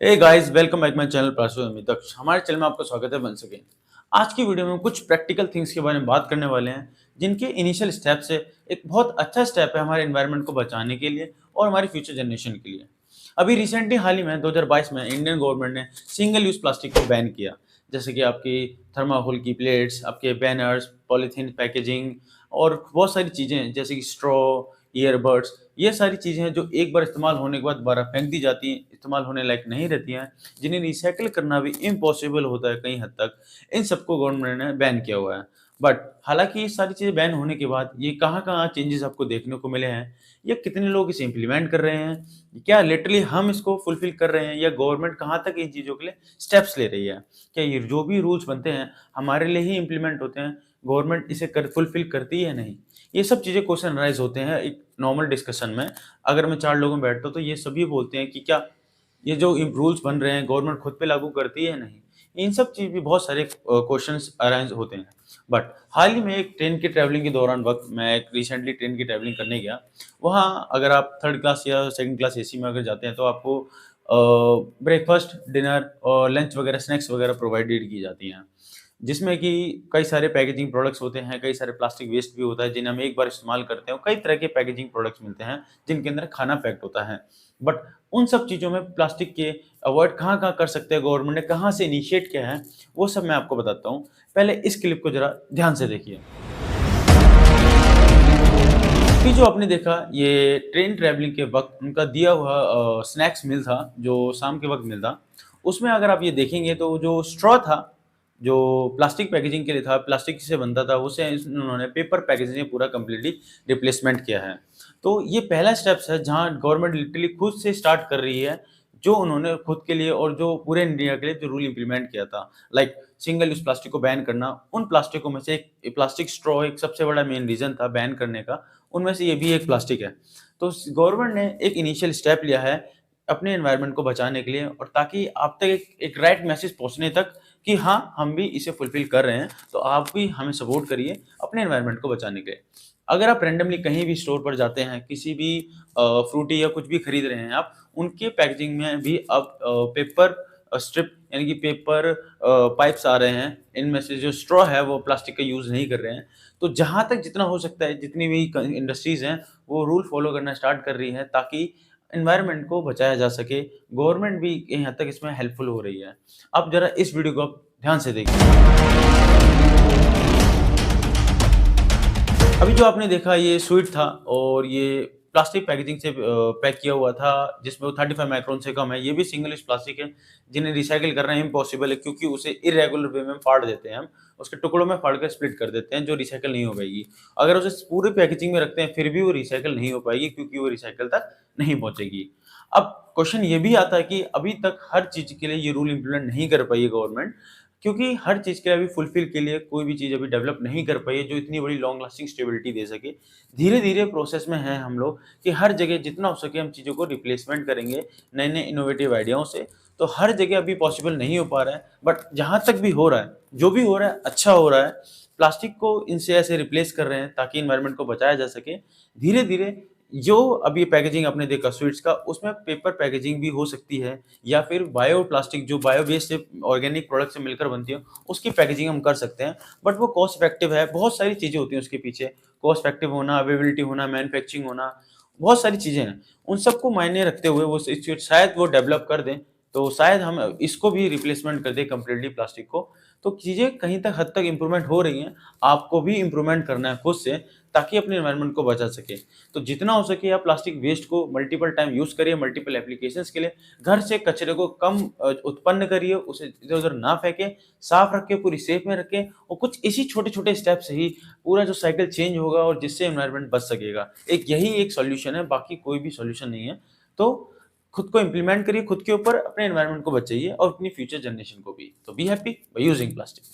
Hey guys, welcome back my channel plastic Amitaksh. हमारे channel में आपका स्वागत है वंस अगेन। आज की वीडियो में कुछ प्रैक्टिकल थिंग्स के बारे में बात करने वाले हैं, जिनके इनिशियल स्टेप से एक बहुत अच्छा स्टेप है हमारे एनवायरनमेंट को बचाने के लिए और हमारी फ्यूचर जनरेशन के लिए। अभी रिसेंटली हाल ही में 2022 में इंडियन गवर्नमेंट ने सिंगल यूज प्लास्टिक को बैन किया। जैसे कि आपकी थर्माकोल की प्लेट्स, आपके बैनर्स, पॉलीथीन पैकेजिंग और बहुत सारी चीज़ें जैसे कि स्ट्रॉ, ईयरबड्स, ये सारी चीज़ें हैं जो एक बार इस्तेमाल होने के बाद दोबारा फेंक दी जाती हैं, इस्तेमाल होने लायक नहीं रहती हैं, जिन्हें रिसाइकिल करना भी इम्पॉसिबल होता है कई हद तक। इन सबको गवर्नमेंट ने बैन किया हुआ है। बट हालाँकि ये सारी चीज़ें बैन होने के बाद ये कहाँ-कहाँ चेंजेस आपको देखने को मिले हैं, या कितने लोग इसे इम्प्लीमेंट कर रहे हैं, क्या लिटरली हम इसको फुलफ़िल कर रहे हैं, या गवर्नमेंट कहाँ तक इन चीज़ों के लिए स्टेप्स ले रही है? क्या ये जो भी रूल्स बनते हैं हमारे लिए ही इम्प्लीमेंट होते हैं, गवर्नमेंट इसे कर फुलफ़िल करती है या नहीं? ये सब चीज़ें क्वेश्चन राइज़ होते हैं एक नॉर्मल डिस्कशन में। अगर मैं 4 लोगों में बैठता हूँ तो ये सभी बोलते हैं कि क्या ये जो रूल्स बन रहे हैं गवर्नमेंट खुद पे लागू करती है या नहीं? इन सब चीज़ भी बहुत सारे क्वेश्चन्स अराइज़ होते हैं। बट हाल ही में एक ट्रेन की ट्रैवलिंग के दौरान वक़्त मैं एक रिसेंटली ट्रेन की ट्रैवलिंग करने गया। वहाँ अगर आप 3rd क्लास या 2nd क्लास एसी में अगर जाते हैं तो आपको ब्रेकफ़ास्ट, डिनर और लंच वगैरह, स्नैक्स वगैरह प्रोवाइडेड की जाती हैं। जिसमें कि कई सारे पैकेजिंग प्रोडक्ट्स होते हैं, कई सारे प्लास्टिक वेस्ट भी होता है जिन्हें हम एक बार इस्तेमाल करते हैं, और कई तरह के पैकेजिंग प्रोडक्ट्स मिलते हैं जिनके अंदर खाना पैक्ड होता है। बट उन सब चीज़ों में प्लास्टिक के अवॉइड कहाँ-कहाँ कर सकते हैं, गवर्नमेंट ने कहाँ से इनिशिएट किया है, वो सब मैं आपको बताता हूँ। पहले इस क्लिप को ज़रा ध्यान से देखिए। अभी जो आपने देखा ये ट्रेन ट्रैवलिंग के वक़्त उनका दिया हुआ स्नैक्स मील था, जो शाम के वक़्त मिलता। उसमें अगर आप ये देखेंगे तो जो स्ट्रॉ था, जो प्लास्टिक पैकेजिंग के लिए था, प्लास्टिक से बनता था, उसे उन्होंने पेपर पैकेजिंग में पूरा कंप्लीटली रिप्लेसमेंट किया है। तो ये पहला स्टेप्स है जहाँ गवर्नमेंट लिटरली खुद से स्टार्ट कर रही है, जो उन्होंने खुद के लिए और जो पूरे इंडिया के लिए जो रूल इम्प्लीमेंट किया था। लाइक सिंगल यूज़ प्लास्टिक को बैन करना, उन प्लास्टिकों में से एक प्लास्टिक स्ट्रॉ एक सबसे बड़ा मेन रीज़न था बैन करने का, उनमें से ये भी एक प्लास्टिक है। तो स गवर्नमेंट ने एक इनिशियल स्टेप लिया है अपने एनवायरनमेंट को बचाने के लिए, और ताकि आप तक एक राइट मैसेज पहुँचने तक कि हाँ, हम भी इसे फुलफ़िल कर रहे हैं, तो आप भी हमें सपोर्ट करिए अपने एनवायरनमेंट को बचाने के लिए। अगर आप रैंडमली कहीं भी स्टोर पर जाते हैं, किसी भी फ्रूटी या कुछ भी खरीद रहे हैं आप, उनके पैकेजिंग में भी अब पेपर स्ट्रिप यानी कि पेपर पाइप्स आ रहे हैं। इनमें से जो स्ट्रॉ है वो प्लास्टिक का यूज़ नहीं कर रहे हैं। तो जहाँ तक जितना हो सकता है, जितनी भी क इंडस्ट्रीज़ हैं, वो रूल फ़ॉलो करना स्टार्ट कर रही हैं ताकि एनवायरनमेंट को बचाया जा सके। गवर्नमेंट भी कहीं हद तक इसमें हेल्पफुल हो रही है। अब ज़रा इस वीडियो को आप ध्यान से देखिए। अभी जो आपने देखा ये स्वीट था, और ये प्लास्टिक पैकेजिंग से पैक किया हुआ था, जिसमें वो 35 माइक्रोन से कम है। ये भी सिंगल यूज़ प्लास्टिक है, जिन्हें रिसाइकिल करना इम्पॉसिबल है क्योंकि उसे इर्रेगुलर वे में फाड़ देते हैं हम। उसके टुकड़ों में फाड़ कर स्प्लिट कर देते हैं, जो रिसाइकिल नहीं हो पाएगी। अगर उसे पूरे पैकेजिंग में रखते हैं फिर भी वो रिसाइकिल नहीं हो पाएगी क्योंकि वो रिसाइकिल तक नहीं पहुँचेगी। अब क्वेश्चन ये भी आता है कि अभी तक हर चीज़ के लिए ये रूल इम्प्लीमेंट नहीं कर पाई है गवर्नमेंट, क्योंकि हर चीज़ के लिए अभी फुलफ़िल के लिए कोई भी चीज़ अभी डेवलप नहीं कर पाई है जो इतनी बड़ी लॉन्ग लास्टिंग स्टेबिलिटी दे सके। धीरे-धीरे प्रोसेस में हैं हम लोग कि हर जगह जितना हो सके हम चीज़ों को रिप्लेसमेंट करेंगे नए-नए इनोवेटिव आइडियाओं से। तो हर जगह अभी पॉसिबल नहीं हो पा रहा है, बट जहाँ तक भी हो रहा है, जो भी हो रहा है अच्छा हो रहा है। प्लास्टिक को इनसे ऐसे रिप्लेस कर रहे हैं ताकि एनवायरनमेंट को बचाया जा सके। धीरे-धीरे जो अभी पैकेजिंग आपने देखा स्वीट्स का, उसमें पेपर पैकेजिंग भी हो सकती है, या फिर बायो प्लास्टिक जो बायो बेस से ऑर्गेनिक प्रोडक्ट से मिलकर बनती है, उसकी पैकेजिंग हम कर सकते हैं। बट वो कॉस्ट इफेक्टिव है, बहुत सारी चीज़ें होती हैं उसके पीछे। कॉस्ट इफेक्टिव होना, अवेलेबिलिटी होना, मैन्युफैक्चरिंग होना, बहुत सारी चीज़ें हैं। उन सबको मायने रखते हुए वो शायद वो डेवलप कर दें, तो शायद हम इसको भी रिप्लेसमेंट कर दें कंप्लीटली प्लास्टिक को। तो चीज़ें कहीं तक हद तक इम्प्रूवमेंट हो रही हैं। आपको भी इम्प्रूवमेंट करना है खुद से, ताकि अपने एनवायरनमेंट को बचा सकें। तो जितना हो सके आप प्लास्टिक वेस्ट को मल्टीपल टाइम यूज़ करिए, मल्टीपल एप्लीकेशंस के लिए। घर से कचरे को कम उत्पन्न करिए, उसे इधर-उधर ना फेंकें, साफ रखें, पूरी शेप में रखें, और कुछ इसी छोटे-छोटे स्टेप से ही पूरा जो साइकिल चेंज होगा और जिससे एनवायरनमेंट बच सकेगा। यही एक सॉल्यूशन है, बाकी कोई भी सॉल्यूशन नहीं है। तो खुद को इम्प्लीमेंट करिए खुद के ऊपर, अपने एनवायरनमेंट को बचाइए और अपनी फ्यूचर जनरेशन को भी। तो be happy by using plastic.